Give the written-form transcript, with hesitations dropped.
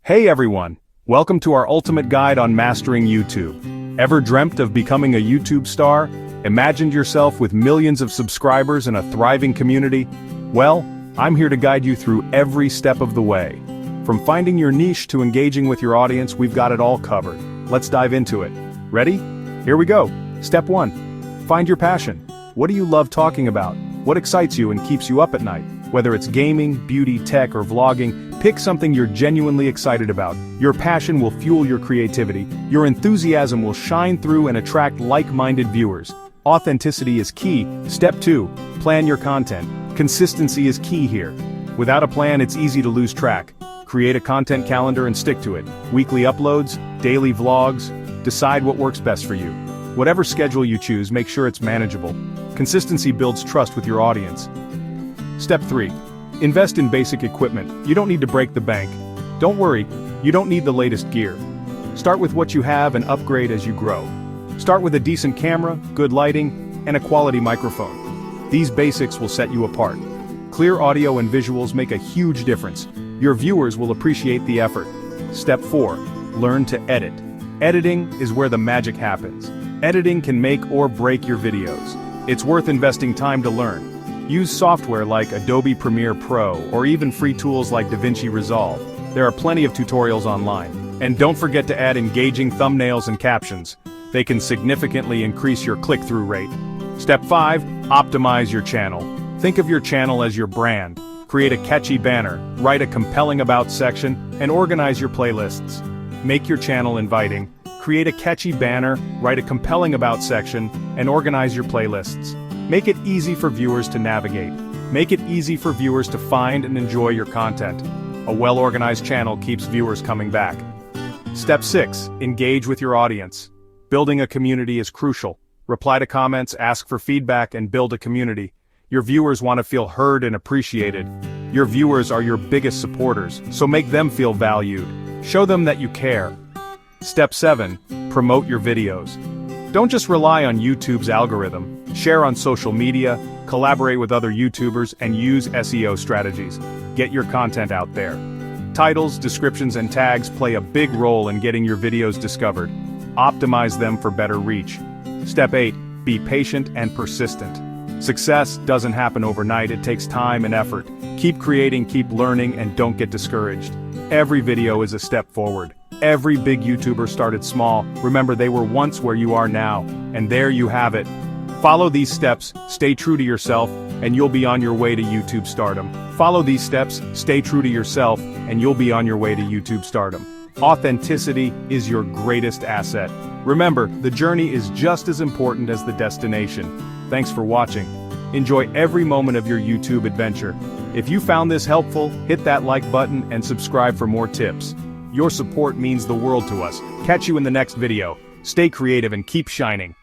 Hey everyone! Welcome to our ultimate guide on mastering YouTube. Ever dreamt of becoming a YouTube star? Imagined yourself with millions of subscribers and a thriving community? Well, I'm here to guide you through every step of the way. From finding your niche to engaging with your audience, we've got it all covered. Let's dive into it. Ready? Here we go. Step 1. Find your passion. What do you love talking about? What excites you and keeps you up at night? Whether it's gaming, beauty, tech, or vlogging, pick something you're genuinely excited about. Your passion will fuel your creativity. Your enthusiasm will shine through and attract like-minded viewers. Authenticity is key. Step 2. Plan your content. Consistency is key here. Without a plan, it's easy to lose track. Create a content calendar and stick to it. Weekly uploads, daily vlogs. Decide what works best for you. Whatever schedule you choose, make sure it's manageable. Consistency builds trust with your audience. Step 3. Invest in basic equipment. You don't need to break the bank. Don't worry, you don't need the latest gear. Start with what you have and upgrade as you grow. Start with a decent camera, good lighting, and a quality microphone. These basics will set you apart. Clear audio and visuals make a huge difference. Your viewers will appreciate the effort. Step 4. Learn to edit. Editing is where the magic happens. Editing can make or break your videos. It's worth investing time to learn. Use software like Adobe Premiere Pro or even free tools like DaVinci Resolve. There are plenty of tutorials online. And don't forget to add engaging thumbnails and captions. They can significantly increase your click-through rate. Step 5. Optimize your channel. Think of your channel as your brand. Create a catchy banner, write a compelling about section, and organize your playlists. Make your channel inviting. Create a catchy banner, write a compelling about section, and organize your playlists. Make it easy for viewers to navigate. Make it easy for viewers to find and enjoy your content. A well-organized channel keeps viewers coming back. Step 6. Engage with your audience. Building a community is crucial. Reply to comments, ask for feedback, and build a community. Your viewers want to feel heard and appreciated. Your viewers are your biggest supporters, so make them feel valued. Show them that you care. Step 7. Promote your videos. Don't just rely on YouTube's algorithm. Share on social media, collaborate with other YouTubers, and use SEO strategies. Get your content out there. Titles, descriptions, and tags play a big role in getting your videos discovered. Optimize them for better reach. Step 8. Be patient and persistent. Success doesn't happen overnight, it takes time and effort. Keep creating, keep learning, and don't get discouraged. Every video is a step forward. Every big YouTuber started small. Remember, they were once where you are now, and there you have it. Follow these steps, stay true to yourself, and you'll be on your way to YouTube stardom. Follow these steps, stay true to yourself, and you'll be on your way to YouTube stardom. Authenticity is your greatest asset. Remember, the journey is just as important as the destination. Thanks for watching. Enjoy every moment of your YouTube adventure. If you found this helpful, hit that like button and subscribe for more tips. Your support means the world to us. Catch you in the next video. Stay creative and keep shining.